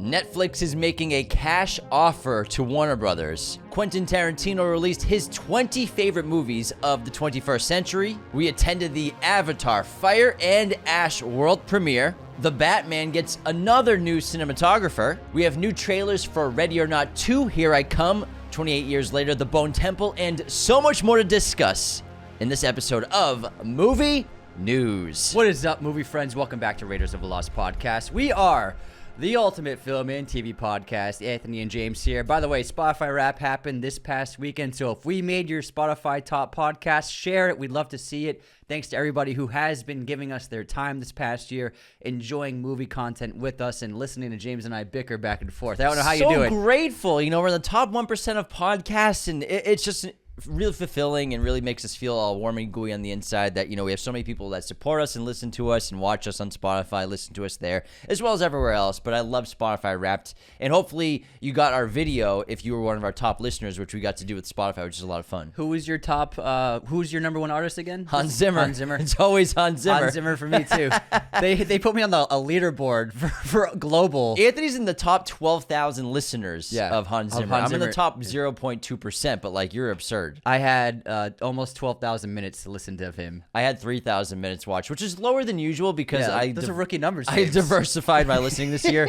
Netflix is making a cash offer to Warner Brothers. Quentin Tarantino released his 20 favorite movies of the 21st century. We attended the Avatar Fire and Ash world premiere. The Batman gets another new cinematographer. We have new trailers for Ready or Not 2, Here I Come, 28 years later, The Bone Temple, and so much more to discuss in this episode of Movie News. What is up, movie friends? Welcome back to Raiders of the Lost podcast. We are the ultimate film and TV podcast. Anthony and James here. By the way, Spotify Wrap happened this past weekend, so if we made your Spotify top podcast, share it. We'd love to see it. Thanks to everybody who has been giving us their time this past year, enjoying movie content with us and listening to James and I bicker back and forth. I don't know how you do it. So grateful. You know, we're in the top 1% of podcasts, and it's just really fulfilling and really makes us feel all warm and gooey on the inside that, you know, we have so many people that support us and listen to us and watch us on Spotify, listen to us there, as well as everywhere else. But I love Spotify Wrapped, and hopefully you got our video if you were one of our top listeners, which we got to do with Spotify, which is a lot of fun. Who was your top, who's your number one artist again? Hans Zimmer. Hans Zimmer. It's always Hans Zimmer. Hans Zimmer for me, too. They put me on a leaderboard for global. Anthony's in the top 12,000 listeners of Hans Zimmer. I'm in the top 0.2%, but, like, you're absurd. I had almost 12,000 minutes to listen to him. I had 3,000 minutes watched, which is lower than usual because those are rookie numbers. I diversified my listening this year.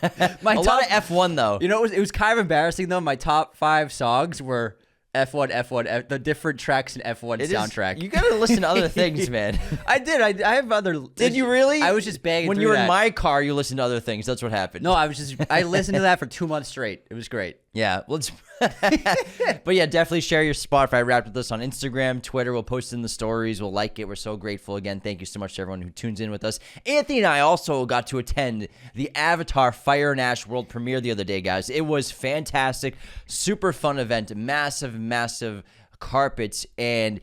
A lot of F1 though. You know, it was kind of embarrassing though. My top 5 songs were F1, the different tracks in F1 soundtrack. You gotta listen to other things, man. I did. I have other. Did you really? I was just banging. When you were in my car, you listened to other things. That's what happened. No, I listened to that for 2 months straight. It was great. Yeah, but yeah, definitely share your Spotify Wrapped with us on Instagram, Twitter. We'll post in the stories. We'll like it. We're so grateful. Again, thank you so much to everyone who tunes in with us. Anthony and I also got to attend the Avatar Fire and Ash world premiere the other day, guys. It was fantastic. Super fun event. Massive carpets, and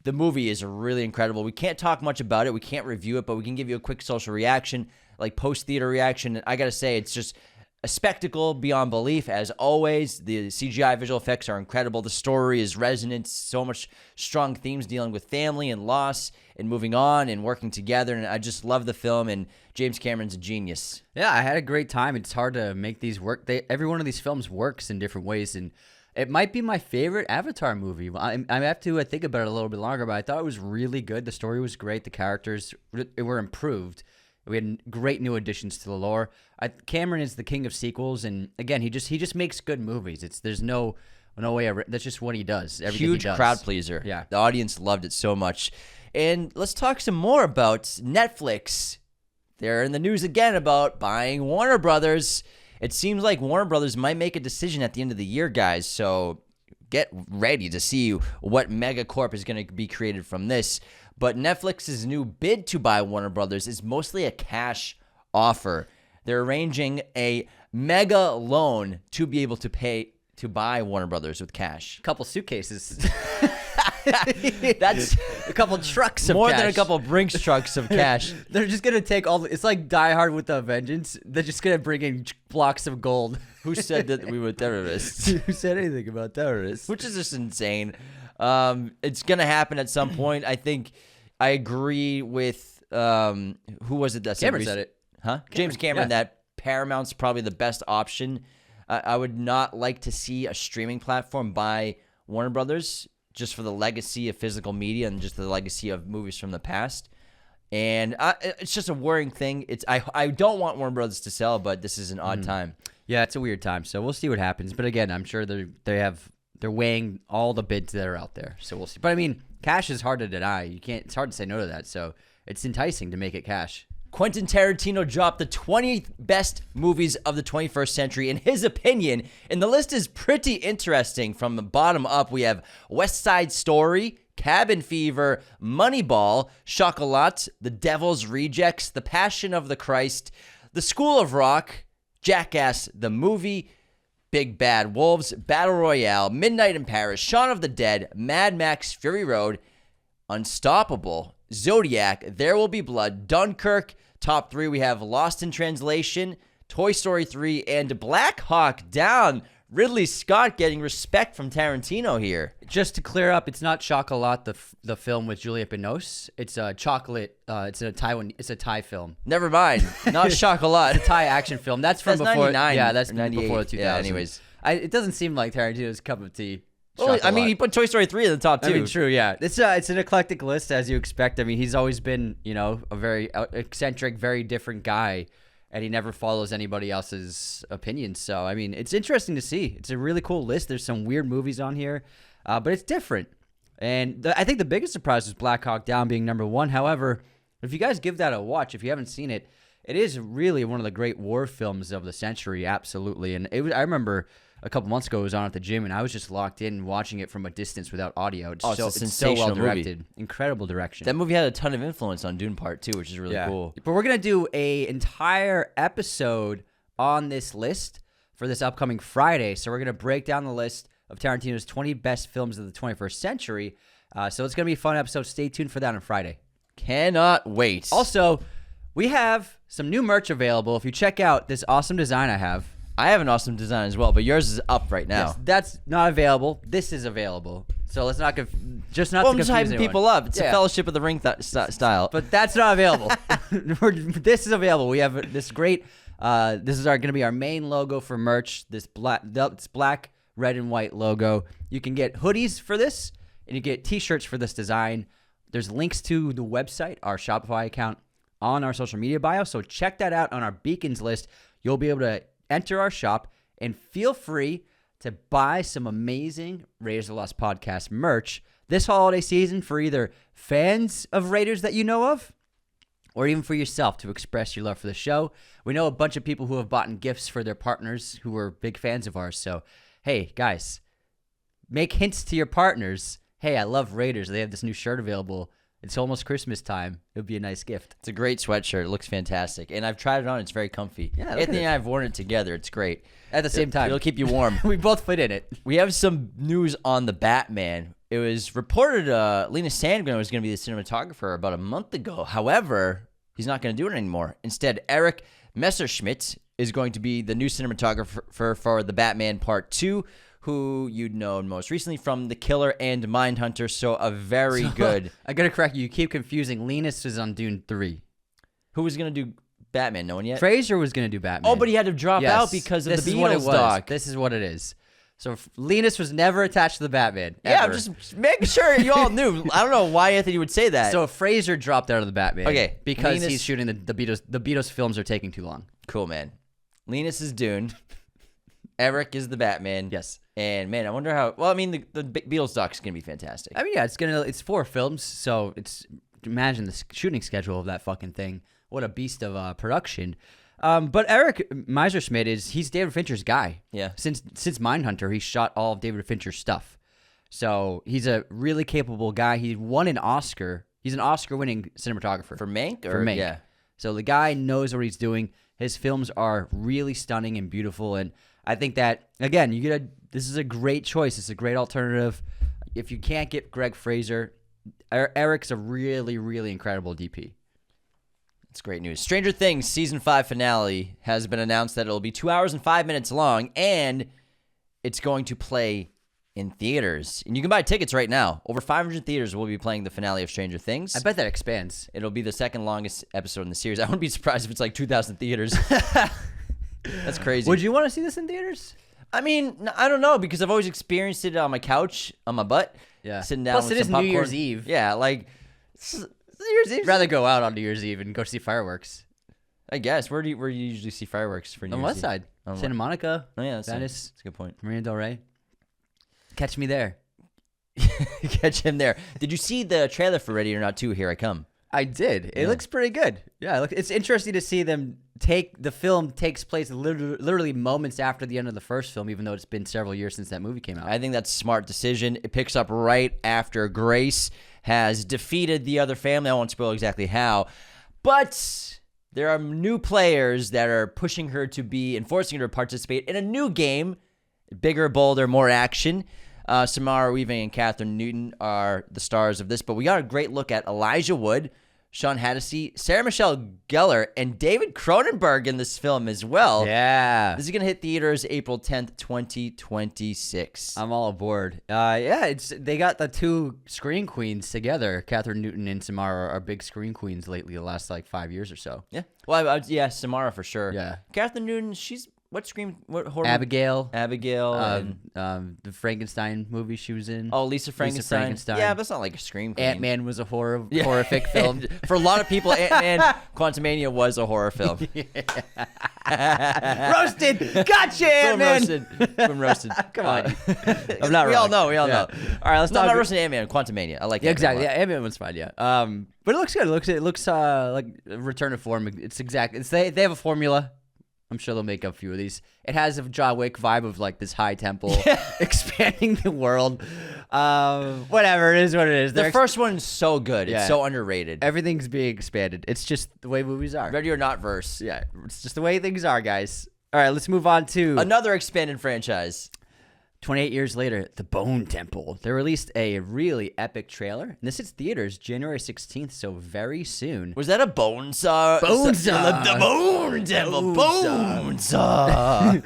the movie is really incredible. We can't talk much about it. We can't review it, but we can give you a quick social reaction, like post-theater reaction. And I got to say, it's just a spectacle beyond belief, as always. The CGI visual effects are incredible. The story is resonant. So much strong themes dealing with family and loss and moving on and working together. And I just love the film, and James Cameron's a genius. Yeah, I had a great time. It's hard to make these work. Every one of these films works in different ways, and it might be my favorite Avatar movie. I have to think about it a little bit longer, but I thought it was really good. The story was great. The characters were improved. We had great new additions to the lore. Cameron is the king of sequels, and again, he just makes good movies. There's no way. That's just what he does. Huge crowd pleaser. Yeah, the audience loved it so much. And let's talk some more about Netflix. They're in the news again about buying Warner Brothers. It seems like Warner Brothers might make a decision at the end of the year, guys. So get ready to see what megacorp is going to be created from this. But Netflix's new bid to buy Warner Brothers is mostly a cash offer. They're arranging a mega loan to be able to pay to buy Warner Brothers with cash. A couple suitcases. That's a couple trucks of more cash. Than a couple Brinks trucks of cash. They're just going to take it's like Die Hard with a Vengeance. They're just going to bring in blocks of gold. Who said that we were terrorists? Who said anything about terrorists? Which is just insane. It's going to happen at some point. I think I agree with, who was it that said Cameron said it. Huh? James Cameron, that Paramount's probably the best option. I would not like to see a streaming platform buy Warner Brothers just for the legacy of physical media and just the legacy of movies from the past. And it's just a worrying thing. I don't want Warner Brothers to sell, but this is an odd time. Yeah, it's a weird time. So we'll see what happens. But again, I'm sure they're weighing all the bids that are out there. So we'll see. But I mean, cash is hard to deny. It's hard to say no to that. So it's enticing to make it cash. Quentin Tarantino dropped the 20 best movies of the 21st century in his opinion, and the list is pretty interesting. From the bottom up, we have West Side Story, Cabin Fever, Moneyball, Chocolat, The Devil's Rejects, The Passion of the Christ, The School of Rock, Jackass the Movie, Big Bad Wolves, Battle Royale, Midnight in Paris, Shaun of the Dead, Mad Max Fury Road, Unstoppable, Zodiac, There Will Be Blood, Dunkirk. Top 3, we have Lost in Translation, Toy Story 3, and Black Hawk Down. Ridley Scott getting respect from Tarantino here. Just to clear up, it's not Chocolat, the film with Juliette Binoche. It's Chocolate. It's a Thai film. Never mind. Not Chocolat. It's a Thai action film. That's from That's before. 99 Yeah, that's or 98. before the 2000s. Yeah, anyways. It doesn't seem like Tarantino's cup of tea. Well, I Chocolat. mean, he put Toy Story 3 at the top, too. I mean, true, yeah. It's an eclectic list, as you expect. I mean, he's always been, a very eccentric, very different guy, and he never follows anybody else's opinions. So, I mean, it's interesting to see. It's a really cool list. There's some weird movies on here, but it's different. And I think the biggest surprise was Black Hawk Down being number 1. However, if you guys give that a watch, if you haven't seen it, it is really one of the great war films of the century, absolutely. And I remember a couple months ago, I was on at the gym, and I was just locked in watching it from a distance without audio. It's so well directed. Incredible direction. That movie had a ton of influence on Dune Part 2, which is really cool. But we're going to do an entire episode on this list for this upcoming Friday. So we're going to break down the list of Tarantino's 20 best films of the 21st century. So it's going to be a fun episode. Stay tuned for that on Friday. Cannot wait. Also, we have some new merch available. If you check out this awesome design I have an awesome design as well, but yours is up right now. Yes, that's not available. This is available. So let's not just not Well, to I'm just confuse hyping anyone. people up. It's a Fellowship of the Ring style. But that's not available. This is available. We have this great. This is going to be our main logo for merch. This black, red, and white logo. You can get hoodies for this, and you get T-shirts for this design. There's links to the website, our Shopify account, on our social media bio. So check that out on our Beacons list. You'll be able to enter our shop and feel free to buy some amazing Raiders of the Lost Podcast merch this holiday season for either fans of Raiders that you know of or even for yourself to express your love for the show. We know a bunch of people who have bought gifts for their partners who are big fans of ours. So, hey, guys, make hints to your partners. Hey, I love Raiders. They have this new shirt available. It's almost Christmas time. It would be a nice gift. It's a great sweatshirt. It looks fantastic. And I've tried it on. It's very comfy. Yeah, Anthony and I have worn it together. It's great. At the same time. It'll keep you warm. We both fit in it. We have some news on the Batman. It was reported Lena Sandgren was going to be the cinematographer about a month ago. However, he's not going to do it anymore. Instead, Eric Messerschmidt is going to be the new cinematographer for the Batman Part 2, who you'd known most recently from The Killer and Mindhunter. So a very good. I got to correct you. You keep confusing. Linus is on Dune 3. Who was going to do Batman? No one yet? Fraser was going to do Batman. Oh, but he had to drop out because of the Beatles doc. This is what it is. So Linus was never attached to the Batman. Yeah, ever. I'm just making sure you all knew. I don't know why Anthony would say that. So Fraser dropped out of the Batman. Okay, because he's shooting the Beatles. The Beatles films are taking too long. Cool, man. Linus is Dune. Eric is the Batman. Yes. And man, I wonder how. Well, I mean, the Beatles doc's gonna be fantastic. I mean, yeah, it's 4 films, so imagine the shooting schedule of that fucking thing. What a beast of production. But Eric Messerschmidt he's David Fincher's guy. Yeah. Since Mindhunter, he shot all of David Fincher's stuff. So he's a really capable guy. He won an Oscar. He's an Oscar-winning cinematographer. For Mank? For Mank. Yeah. So the guy knows what he's doing. His films are really stunning and beautiful, and I think that, again, this is a great choice. It's a great alternative. If you can't get Greg Fraser, Eric's a really, really incredible DP. It's great news. Stranger Things season 5 finale has been announced that it'll be 2 hours and 5 minutes long, and it's going to play in theaters. And you can buy tickets right now. Over 500 theaters will be playing the finale of Stranger Things. I bet that expands. It'll be the second longest episode in the series. I wouldn't be surprised if it's like 2,000 theaters. That's crazy. Would you want to see this in theaters? I mean, I don't know, because I've always experienced it on my couch, on my butt. Yeah. Sitting down Plus, with it is some popcorn. New Year's Eve. Yeah, like, New Year's Eve. I'd rather go out on New Year's Eve and go see fireworks. I guess. Where do you usually see fireworks for New On the Year's west side. On Santa Monica. Oh, yeah. That's Venice. a good point. Marina Del Rey. Catch me there. Catch him there. Did you see the trailer for Ready or Not 2, Here I Come? I did. It looks pretty good. Yeah, it's interesting to see them the film takes place literally moments after the end of the first film, even though it's been several years since that movie came out. I think that's a smart decision. It picks up right after Grace has defeated the other family. I won't spoil exactly how, but there are new players that are pushing her to be and forcing her to participate in a new game, bigger, bolder, more action. Samara Weaving and Catherine Newton are the stars of this, but we got a great look at Elijah Wood, Sean Hannity, Sarah Michelle Gellar, and David Cronenberg in this film as well. Yeah. This is going to hit theaters April 10th, 2026. I'm all aboard. They got the two screen queens together. Catherine Newton and Samara are big screen queens lately, the last like 5 years or so. Yeah. Well, Samara for sure. Yeah. Catherine Newton, what horror? Abigail. And The Frankenstein movie she was in. Lisa Frankenstein. Yeah, that's not like a screen queen. Ant-Man was a horrific film. For a lot of people, Ant-Man Quantumania was a horror film. Roasted. Gotcha, Ant-Man. Boom roasted. Come on. I'm not. We all know. We all know. All right, let's talk. I'm not roasting Ant-Man. Quantumania. I like. Yeah, exactly. Yeah, Ant-Man was fine. Yeah. But it looks good. It looks like a return to form. They have a formula. I'm sure they'll make a few of these. It has a John Wick vibe of like this high temple expanding the world. Whatever, it is what it is. The first one's so good. Yeah. It's so underrated. Everything's being expanded. It's just the way movies are. Ready or not verse. Yeah, it's just the way things are, guys. All right, let's move on to another expanded franchise. 28 years later, The Bone Temple. They released a really epic trailer. And this hits theaters January 16th, so very soon. Was that a bone saw? Bone saw. The Bone Temple. Bone saw.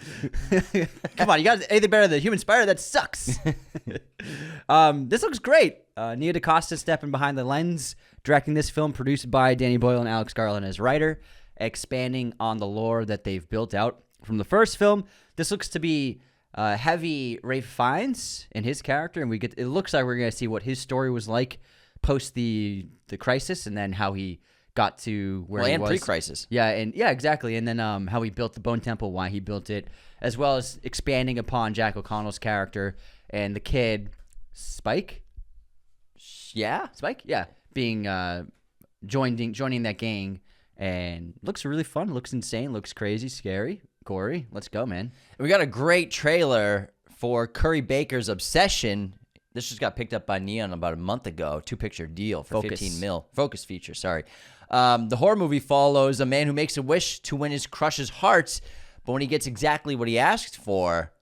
Come on, you got anything better than Human Spider? That sucks. This looks great. Nia DaCosta stepping behind the lens, directing this film, produced by Danny Boyle and Alex Garland as writer, expanding on the lore that they've built out from the first film. This looks to be heavy Ralph Fiennes and his character, and it looks like we're going to see what his story was like post the crisis, and then how he got to where he was. Pre-crisis. Yeah, exactly. And then how he built the Bone Temple, why he built it, as well as expanding upon Jack O'Connell's character and the kid Spike. Yeah, Spike. Yeah, being joining that gang, and looks really fun. Looks insane. Looks crazy, scary. Corey, let's go, man. We got a great trailer for Curry Baker's Obsession. This just got picked up by Neon about a month ago. 2-picture deal for $15 million. Focus feature, sorry. The horror movie follows a man who makes a wish to win his crush's heart, but when he gets exactly what he asked for,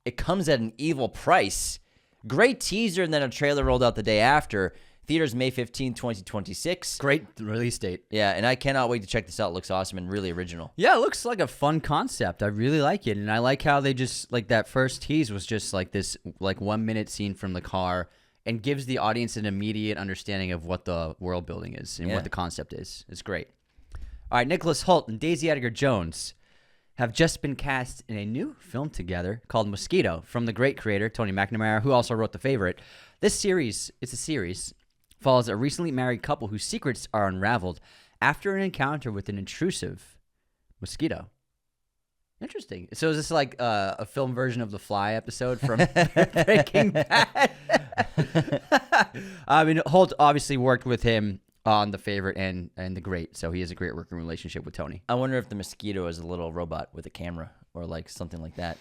it comes at an evil price. Great teaser, and then a trailer rolled out the day after. Theaters May 15, 2026. Great release date. Yeah, and I cannot wait to check this out. It looks awesome and really original. Yeah, it looks like a fun concept. I really like it, and I like how they just, like, that first tease was just like this, like, 1 minute scene from the car, and gives the audience an immediate understanding of what the world building is and what the concept is. It's great. All right, Nicholas Hoult and Daisy Edgar-Jones have just been cast in a new film together called Mosquito from the great creator Tony McNamara, who also wrote The Favorite. This series, it's a series, follows a recently married couple whose secrets are unraveled after an encounter with an intrusive mosquito. Interesting. So is this like a film version of the Fly episode from Breaking Bad? I mean, Holt obviously worked with him on The Favorite and The Great, so he has a great working relationship with Tony. I wonder if the mosquito is a little robot with a camera or like something like that.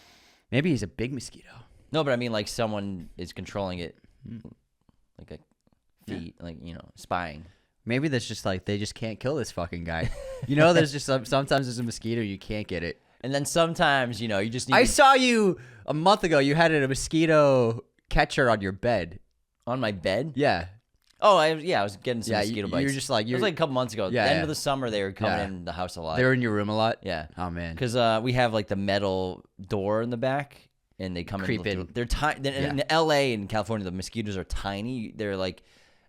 Maybe he's a big mosquito. No, but I mean like someone is controlling it, like a feed, like, spying. Maybe that's just like they just can't kill this fucking guy. There's just sometimes there's a mosquito, you can't get it. And then sometimes, you just need I saw you a month ago. You had a mosquito catcher on your bed. On my bed? Yeah. Oh, I was getting some mosquito bites. You were just like... It was like a couple months ago. Yeah, the end of the summer, they were coming in the house a lot. They were in your room a lot? Yeah. Oh, man. Because we have like the metal door in the back, and they come in. They're tiny. In L.A. and California, the mosquitoes are tiny. They're like...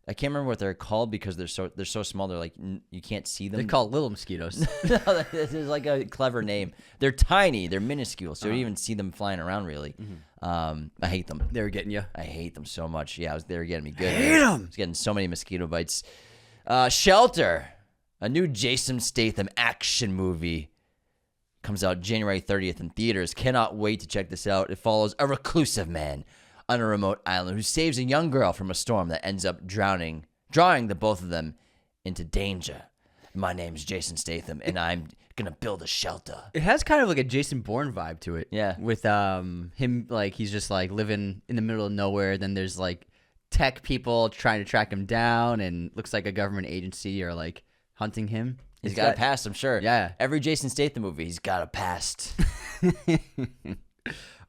I can't remember what they're called because they're so small. They're like you can't see them. They're called little mosquitoes. No, this is like a clever name. They're tiny. They're minuscule, so you don't even see them flying around really. I hate them. They were getting you. I hate them so much. Yeah, they were getting me good. I hate them. I was getting so many mosquito bites. Shelter, a new Jason Statham action movie, comes out January 30th in theaters. Cannot wait to check this out. It follows a reclusive man on a remote island who saves a young girl from a storm that ends up drawing the both of them into danger. My name's Jason Statham, and I'm gonna build a shelter. It has kind of like a Jason Bourne vibe to it. Yeah. With him, like, he's just like living in the middle of nowhere. Then there's like tech people trying to track him down, and looks like a government agency are like hunting him. He's got a past, I'm sure. Yeah. Every Jason Statham movie, he's got a past. All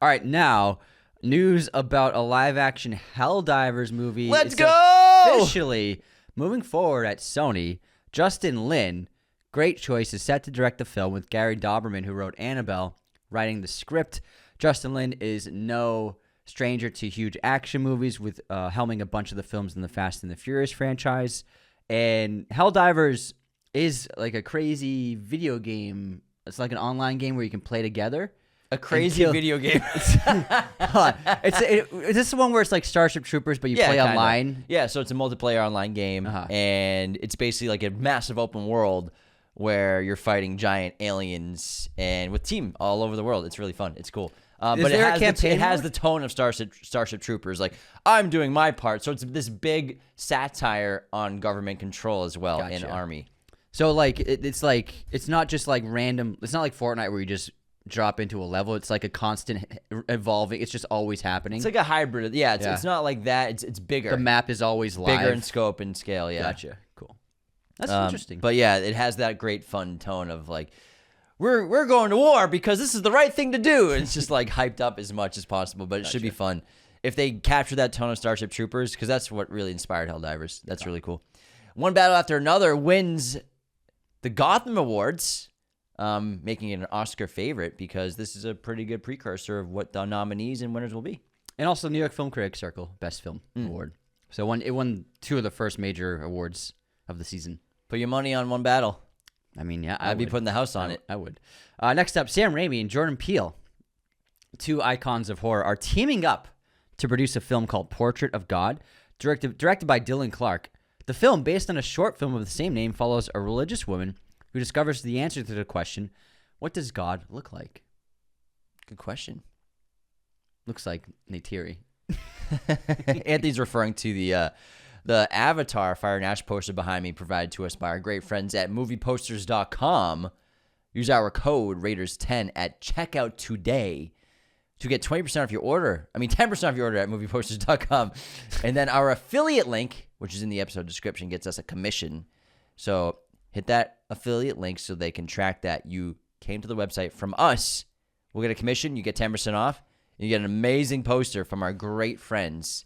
right, now news about a live-action Helldivers movie. Let's go! Officially moving forward at Sony. Justin Lin, great choice, is set to direct the film with Gary Dauberman, who wrote Annabelle, writing the script. Justin Lin is no stranger to huge action movies, with helming a bunch of the films in the Fast and the Furious franchise. And Helldivers is like a crazy video game. It's like an online game where you can play together. A crazy video game. This is the one where it's like Starship Troopers, but you play kinda. online. Yeah, so it's a multiplayer online game, and it's basically like a massive open world where you're fighting giant aliens and with team all over the world. It's really fun. It's cool. But it has the tone of Starship Troopers. Like, I'm doing my part. So it's this big satire on government control as well in Army. So like it's not just like random. It's not like Fortnite where you just drop into a level. It's like a constant evolving. It's just always happening. It's like a hybrid. Yeah, it's not like that. It's bigger. The map is always live. Bigger in scope and scale. Yeah. Gotcha. Cool. That's interesting. But yeah, it has that great fun tone of like, we're going to war because this is the right thing to do. And it's just like hyped up as much as possible, but it should be fun. If they capture that tone of Starship Troopers, because that's what really inspired Helldivers. That's really cool. One battle after another wins the Gotham Awards, making it an Oscar favorite because this is a pretty good precursor of what the nominees and winners will be. And also New York Film Critics Circle Best Film Award. So it won 2 of the first major awards of the season. Put your money on one battle. I mean, yeah, I'd be putting the house on it. I would. Next up, Sam Raimi and Jordan Peele, 2 icons of horror, are teaming up to produce a film called Portrait of God, directed by Dylan Clark. The film, based on a short film of the same name, follows a religious woman who discovers the answer to the question, what does God look like? Good question. Looks like Neytiri. Anthony's referring to the Avatar Fire and Ash poster behind me provided to us by our great friends at movieposters.com. Use our code Raiders10 at checkout today to get 20% off your order. 10% off your order at movieposters.com. And then our affiliate link, which is in the episode description, gets us a commission. So hit that affiliate link so they can track that you came to the website from us. We'll get a commission. You get 10% off. And you get an amazing poster from our great friends,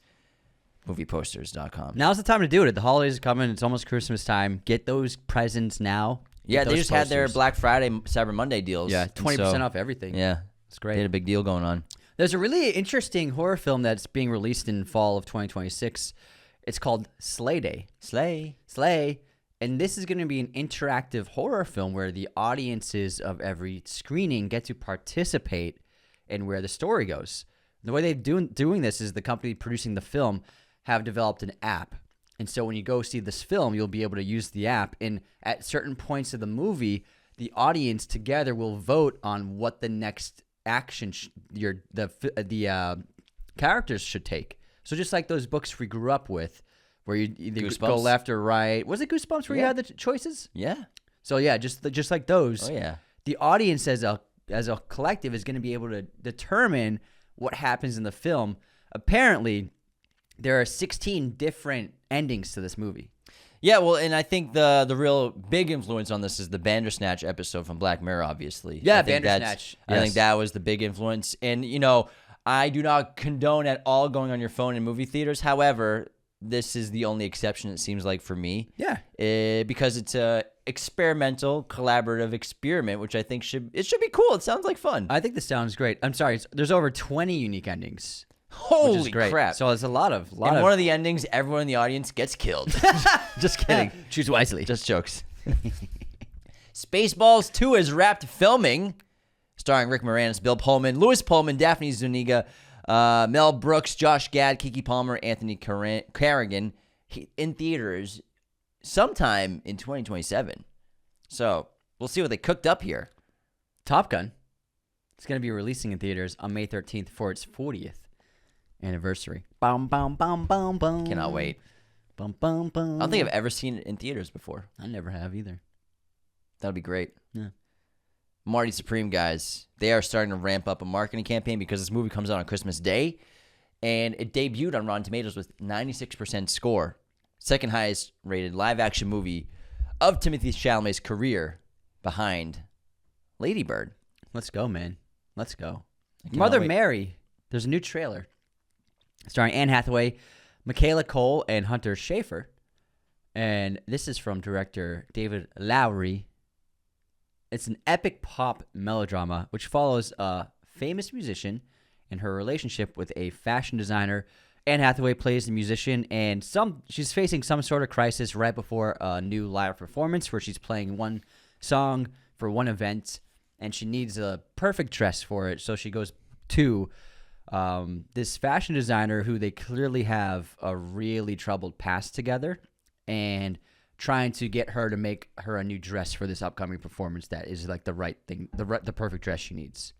movieposters.com. Now's the time to do it. The holidays are coming. It's almost Christmas time. Get those presents now. Yeah, they just had their Black Friday, Cyber Monday deals. Yeah, 20% off everything. Yeah. It's great. They had a big deal going on. There's a really interesting horror film that's being released in fall of 2026. It's called Slay Day. Slay. And this is going to be an interactive horror film where the audiences of every screening get to participate in where the story goes. The way they're doing this is the company producing the film have developed an app. And so when you go see this film, you'll be able to use the app. And at certain points of the movie, the audience together will vote on what the next action the characters should take. So just like those books we grew up with, where you either go left or right. Was it Goosebumps where you had the choices? Yeah. So yeah, just like those. Oh yeah. The audience as a collective is going to be able to determine what happens in the film. Apparently, there are 16 different endings to this movie. Yeah, well, and I think the real big influence on this is the Bandersnatch episode from Black Mirror, obviously. Yeah, Bandersnatch. I think that was the big influence. And, I do not condone at all going on your phone in movie theaters. However, this is the only exception, it seems like, for me. Yeah. Because it's a experimental, collaborative experiment, which I think should be cool. It sounds like fun. I think this sounds great. I'm sorry. There's over 20 unique endings. Holy crap. So it's a lot of... one of the endings, everyone in the audience gets killed. Just kidding. Choose wisely. Just jokes. Spaceballs 2 is wrapped filming, starring Rick Moranis, Bill Pullman, Louis Pullman, Daphne Zuniga, Mel Brooks, Josh Gad, Keke Palmer, Anthony Carrigan, in theaters sometime in 2027. So we'll see what they cooked up here. Top Gun. It's going to be releasing in theaters on May 13th for its 40th anniversary. Bum, bum, bum, bum, bum. Cannot wait. Bum, bum, bum. I don't think I've ever seen it in theaters before. I never have either. That'll be great. Yeah. Marty Supreme, guys, they are starting to ramp up a marketing campaign because this movie comes out on Christmas Day, and it debuted on Rotten Tomatoes with 96% score. Second highest rated live-action movie of Timothée Chalamet's career, behind Lady Bird. Let's go, man. Let's go. Mother Mary. There's a new trailer starring Anne Hathaway, Michaela Cole, and Hunter Schafer. And this is from director David Lowery. It's an epic pop melodrama which follows a famous musician and her relationship with a fashion designer. Anne Hathaway plays the musician, and she's facing some sort of crisis right before a new live performance where she's playing one song for one event, and she needs a perfect dress for it. So she goes to this fashion designer who they clearly have a really troubled past together, and trying to get her to make her a new dress for this upcoming performance that is like the right thing, the perfect dress she needs.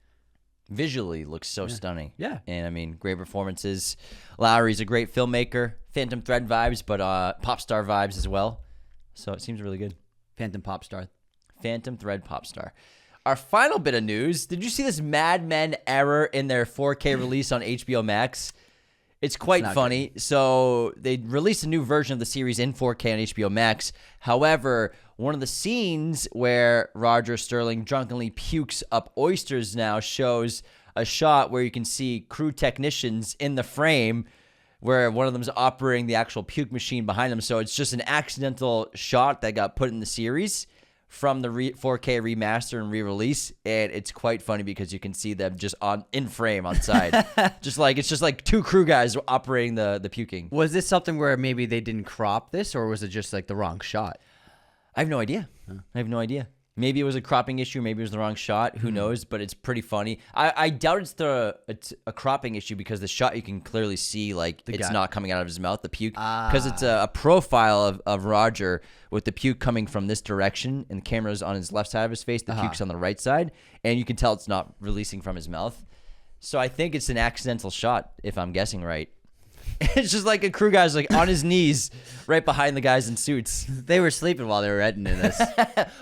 Visually looks so stunning. Yeah. And I mean, great performances. Lowry's a great filmmaker. Phantom Thread vibes, but pop star vibes as well. So it seems really good. Phantom Thread pop star. Our final bit of news. Did you see this Mad Men error in their 4K release on HBO Max? It's quite funny. Good. So they released a new version of the series in 4K on HBO Max. However, one of the scenes where Roger Sterling drunkenly pukes up oysters now shows a shot where you can see crew technicians in the frame where one of them is operating the actual puke machine behind them. So it's just an accidental shot that got put in the series from the 4K remaster and re-release, and it's quite funny because you can see them just in frame on side. It's just like two crew guys operating the puking. Was this something where maybe they didn't crop this, or was it just like the wrong shot? I have no idea. I have no idea. Maybe it was a cropping issue. Maybe it was the wrong shot. Who knows? But it's pretty funny. I doubt it's a cropping issue because the shot you can clearly see it's not coming out of his mouth, the puke. Because it's a profile of Roger with the puke coming from this direction and the camera's on his left side of his face. The puke's on the right side. And you can tell it's not releasing from his mouth. So I think it's an accidental shot, if I'm guessing right. It's just like a crew guy's like on his knees right behind the guys in suits. They were sleeping while they were editing this.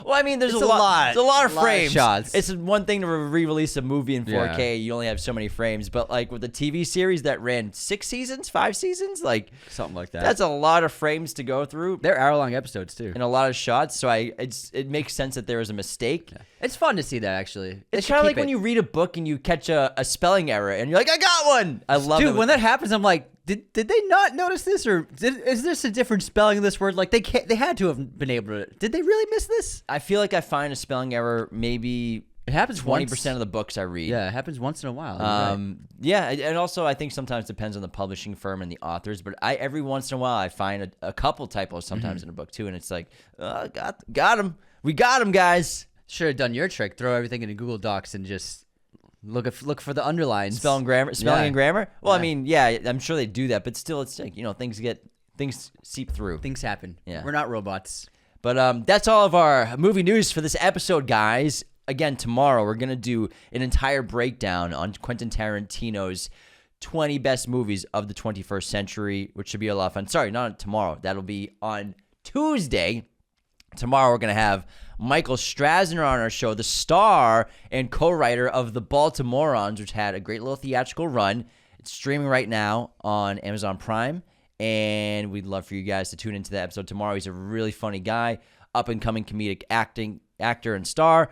Well, I mean, there's a lot of frames. Shots. It's one thing to re-release a movie in 4K. Yeah. You only have so many frames. But like with the TV series that ran 5 seasons, like something like that. That's a lot of frames to go through. They're hour-long episodes too, and a lot of shots. So it makes sense that there was a mistake. Yeah. It's fun to see that actually. It's kind of like when you read a book and you catch a spelling error and you're like, I got one. I love it. Dude, when that happens, I'm like, Did they not notice this, or is this a different spelling of this word? Like they had to have been able to. Did they really miss this? I feel like I find a spelling error maybe it happens 20% of the books I read. Yeah, it happens once in a while. Right. Yeah, and also I think sometimes it depends on the publishing firm and the authors. But every once in a while I find a couple typos sometimes in a book too, and it's like, oh, got him. We got him, guys. Should have done your trick. Throw everything into Google Docs and just. Look for the underlines. Spelling and grammar. Well, I mean, I'm sure they do that, but still, it's like things seep through. Things happen. Yeah, we're not robots. But that's all of our movie news for this episode, guys. Again, tomorrow we're gonna do an entire breakdown on Quentin Tarantino's 20 best movies of the 21st century, which should be a lot of fun. Sorry, not tomorrow. That'll be on Tuesday. Tomorrow we're gonna have Michael Strassner on our show, the star and co-writer of The Baltimoreans, which had a great little theatrical run. It's streaming right now on Amazon Prime, and we'd love for you guys to tune into that episode tomorrow. He's a really funny guy, up-and-coming comedic actor and star.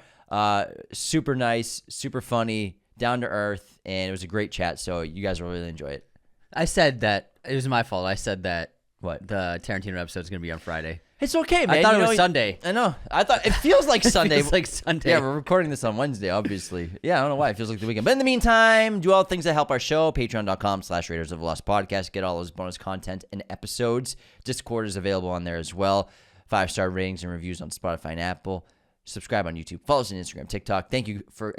Super nice, super funny, down-to-earth, and it was a great chat, so you guys will really enjoy it. I said that. It was my fault. I said that the Tarantino episode is going to be on Friday. It's okay, man. I thought it was Sunday. I know. I thought it feels like Sunday. It feels like Sunday. Yeah, we're recording this on Wednesday, obviously. Yeah, I don't know why. It feels like the weekend. But in the meantime, do all the things that help our show. Patreon.com/Raiders of the Lost Podcast. Get all those bonus content and episodes. Discord is available on there as well. 5-star ratings and reviews on Spotify and Apple. Subscribe on YouTube. Follow us on Instagram, TikTok. Thank you for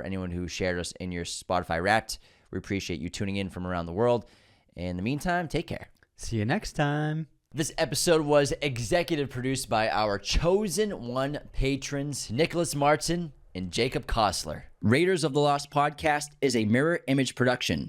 anyone who shared us in your Spotify Wrapped. We appreciate you tuning in from around the world. In the meantime, take care. See you next time. This episode was executive produced by our chosen one patrons, Nicholas Martin and Jacob Kossler. Raiders of the Lost Podcast is a Mirror Image production.